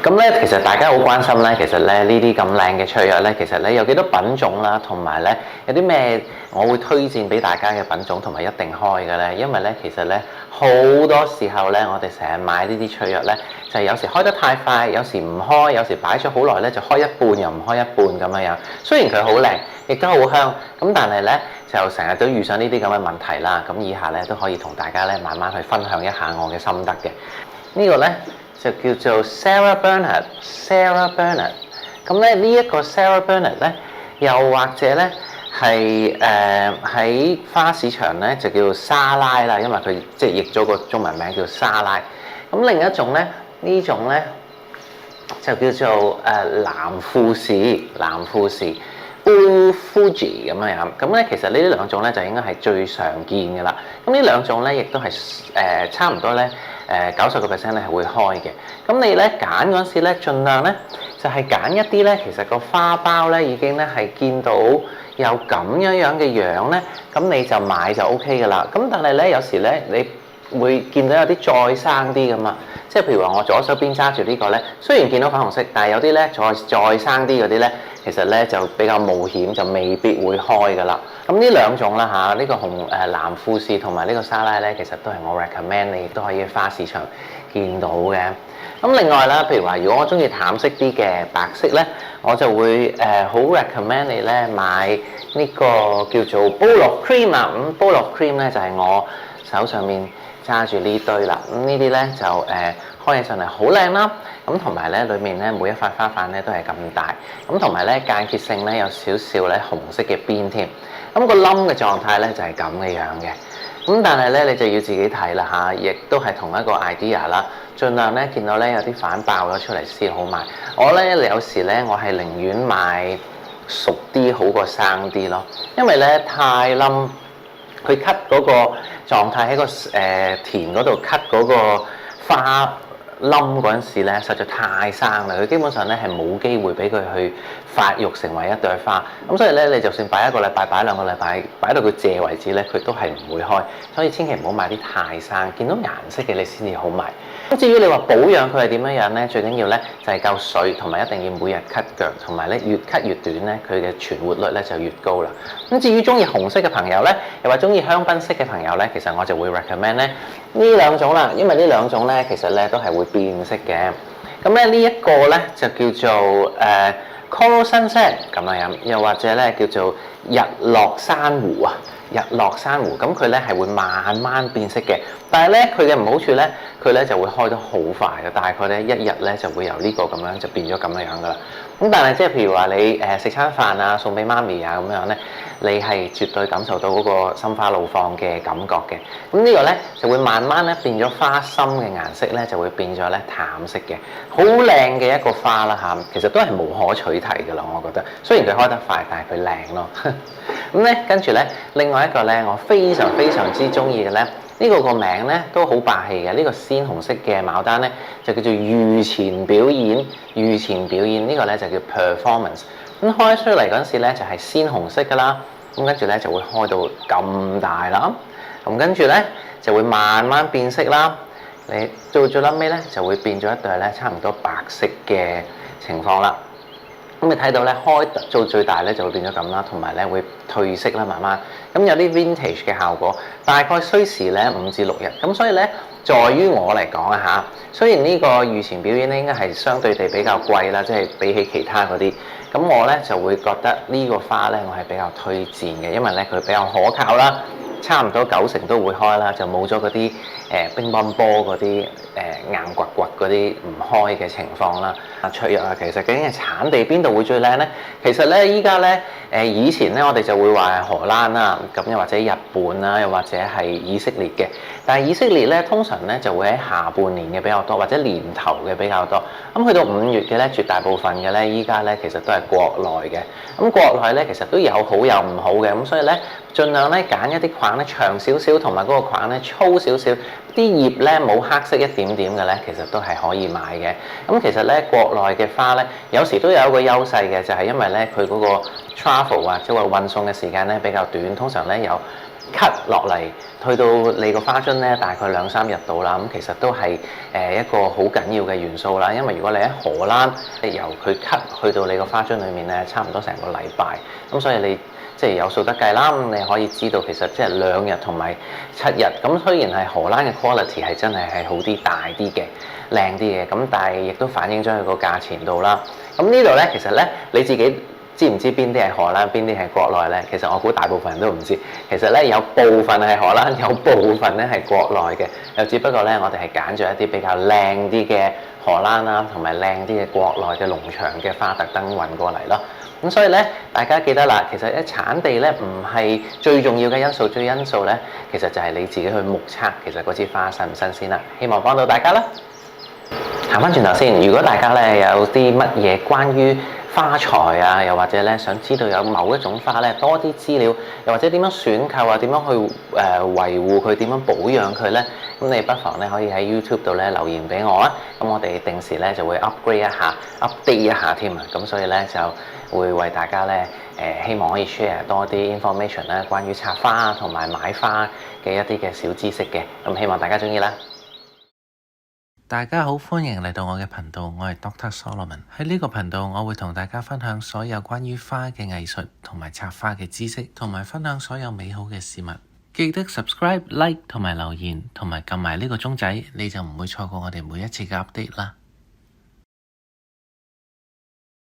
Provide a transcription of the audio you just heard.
咁咧，其實大家好關心咧，其實咧呢啲咁靚嘅雀藥咧，其實咧有幾多品種啦，同埋咧有啲咩我會推薦俾大家嘅品種，同埋一定開嘅咧。因為咧，其實咧好多時候咧，我哋成日買呢啲雀藥咧，就係有時開得太快，有時唔開，有時擺咗好耐咧就開一半又唔開一半咁樣樣。雖然佢好靚，亦都好香，咁但係咧就成日都遇上呢啲咁嘅問題啦。咁以下咧都可以同大家咧慢慢去分享一下我嘅心得嘅。呢個咧就叫做 Sarah Bernhardt。咁咧呢一個 Sarah Bernhardt 咧，又或者咧係喺花市場咧就叫做沙拉啦，因為佢即係譯咗個中文名叫沙拉。咁另一種咧，呢種咧就叫做藍富士 Blue Fuji 咁樣樣。咁咧其實呢兩種咧就應該係最常見嘅啦。咁呢兩種咧亦都係差唔多咧90%咧係會開嘅。咁你咧揀嗰陣時咧，盡量咧就係揀一啲咧，其實個花苞咧已經咧係見到有咁樣嘅樣咧，咁你就買就 OK 噶啦。咁但係咧有時咧你會見到有啲再生啲咁啊，即係譬如話我左手邊揸住呢個咧，雖然見到粉紅色，但係有啲咧再生啲嗰啲咧，其實咧就比較冒險，就未必會開噶啦。咁呢兩種啦嚇，呢個藍富士同埋呢個沙拉咧，其實都係我 recommend 你都可以喺花市場見到嘅。咁另外啦，譬如話如果我中意淡色啲嘅白色咧，我就會好 recommend 你咧買呢個叫做 Bowl of Cream 啊。咁 Bowl of Cream 咧就係我手上面揸住呢堆啦。咁呢啲咧就開起上嚟好靚啦。咁同埋咧裏面咧每一塊花瓣咧都係咁大。咁同埋咧間歇性咧有少少咧紅色嘅邊添。咁個冧嘅狀態咧就係咁嘅樣嘅。咁但係咧你就要自己睇啦嚇，亦都係同一個 idea 啦。盡量咧見到咧有啲瓣爆咗出嚟先好賣。我咧有時咧我係寧願買熟啲好過生啲咯，因為咧太冧，佢 cut 嗰個狀態喺個田嗰度 cut 嗰個花冧嗰陣時咧，實在太生啦。佢基本上咧係冇機會俾佢去發育成為一朵花。咁所以咧，你就算擺1個禮拜、擺2個禮拜，擺到佢謝為止咧，佢都係唔會開。所以千祈唔好買啲太生，見到顏色嘅你先至好買。咁至於你話保養佢係點樣樣咧，最緊要咧就係夠水，同埋一定要每日 cut 腳，同埋咧越 cut 越短咧，佢嘅存活率咧就越高啦。咁至於中意紅色嘅朋友咧，又或中意香檳色嘅朋友咧，其實我就會 recommend 咧呢兩種啦，因為呢兩種咧其實咧都係會變色嘅。咁咧呢一個咧就叫做Coral Sunset 咁樣，又或者咧叫做日落珊瑚啊。日落珊瑚咁佢咧係會慢慢變色嘅，但係咧佢嘅唔好處咧，佢咧就會開得好快嘅，大概咧一日咧就會由呢個咁樣就變咗咁樣噶啦。咁但係即係譬如話你食餐飯啊，送俾媽咪啊咁樣咧，你係絕對感受到嗰個心花怒放嘅感覺嘅。咁呢個咧就會慢慢咧變咗花心嘅顏色咧，就會變咗咧淡色嘅，好靚嘅一個花啦嚇。其實都係無可取替噶啦，我覺得。雖然佢開得快，但係佢靚咯。咁咧跟住咧，另外一個咧，我非常之中意嘅咧，呢個個名咧都好霸氣嘅。呢個鮮紅色嘅牡丹咧，就叫做御前表演。御前表演呢個咧就叫 performance。咁開出嚟嗰陣時咧就係鮮紅色噶啦，咁跟住咧就會開到咁大啦。咁跟住咧就會慢慢變色啦。你到最撚尾咧就會變咗一對咧差唔多白色嘅情況啦。咁你睇到咧開到最大咧就會變咗咁啦，同埋咧會褪色啦，慢慢咁有啲 vintage 嘅效果，大概需時咧5至6日。咁所以咧，在於我嚟講啊嚇，雖然呢個御前表演咧應該係相對地比較貴啦，即係比起其他嗰啲，咁我咧就會覺得呢個花咧我係比較推薦嘅，因為咧佢比較可靠啦，差唔多90%都會開啦，就冇咗嗰啲乒乓波嗰啲硬掘掘嗰啲唔開嘅情況啦。雀藥啊，其實究竟係產地邊度會最靚咧？其實咧依家咧以前咧我哋就會話係荷蘭啦，咁又或者日本啦，又或者係以色列嘅。但係以色列咧通常咧就會喺下半年嘅比較多，或者年頭嘅比較多。咁去到5月嘅咧，絕大部分嘅咧依家咧其實都係國內嘅。咁國內咧其實都有好有唔好嘅，咁所以咧盡量咧揀一啲框咧長少少，同埋嗰個框咧粗少少，啲葉咧冇黑色一點點嘅咧，其實都係可以買嘅。咁其實咧國內嘅花咧，有時都有一個優勢嘅，就係因為咧佢嗰個 travel 啊，即係話運送嘅時間咧比較短，通常咧由 cut 落嚟，去到你個花樽咧，大概2-3日到啦。咁其實都係一個好緊要嘅元素啦。因為如果你喺荷蘭由佢 cut 去到你個花樽裡面咧，差唔多成個禮拜。咁所以你即係有數得計啦。咁你可以知道其實即係2日同埋7日。咁雖然係荷蘭嘅 quality 係真係好啲、大啲嘅、靚啲嘅，咁但係亦都反映咗佢個價錢度啦。咁呢度咧，其實咧你自己知唔知邊啲係荷蘭，邊啲係國內咧？其實我估大部分人都唔知。其實咧有部分係荷蘭，有部分咧係國內嘅。又只不過咧，我哋係揀咗一啲比較靚啲嘅荷蘭啦，同埋靚啲嘅國內嘅農場嘅花特登運過嚟咯。咁所以咧，大家記得啦，其實產地咧唔係最重要嘅因素，最因素咧其實就係你自己去目測，其實嗰支花新唔新鮮啦。希望幫到大家啦。行翻轉頭先，如果大家咧有啲乜嘢關於花材啊，又或者咧想知道有某一種花咧多啲資料，又或者點樣選購啊，點樣去維護佢，點樣保養佢咧，咁你不妨咧可以喺 YouTube 度咧留言俾我啊。咁我哋定時咧就會 upgrade 一下、update 一下添啊。咁所以咧就會為大家咧希望可以 share 多啲 information 啦，關於插花啊同埋買花嘅一啲嘅小知識嘅。咁希望大家中意啦。大家好，歡迎嚟到我嘅頻道，我係 Dr. Solomon。喺呢個頻道，我會同大家分享所有關於花嘅藝術同埋插花嘅知識，同埋分享所有美好嘅事物。記得 subscribe、like 同埋留言，同埋撳埋呢個鐘仔，你就唔會錯過我哋每一次嘅 update 啦。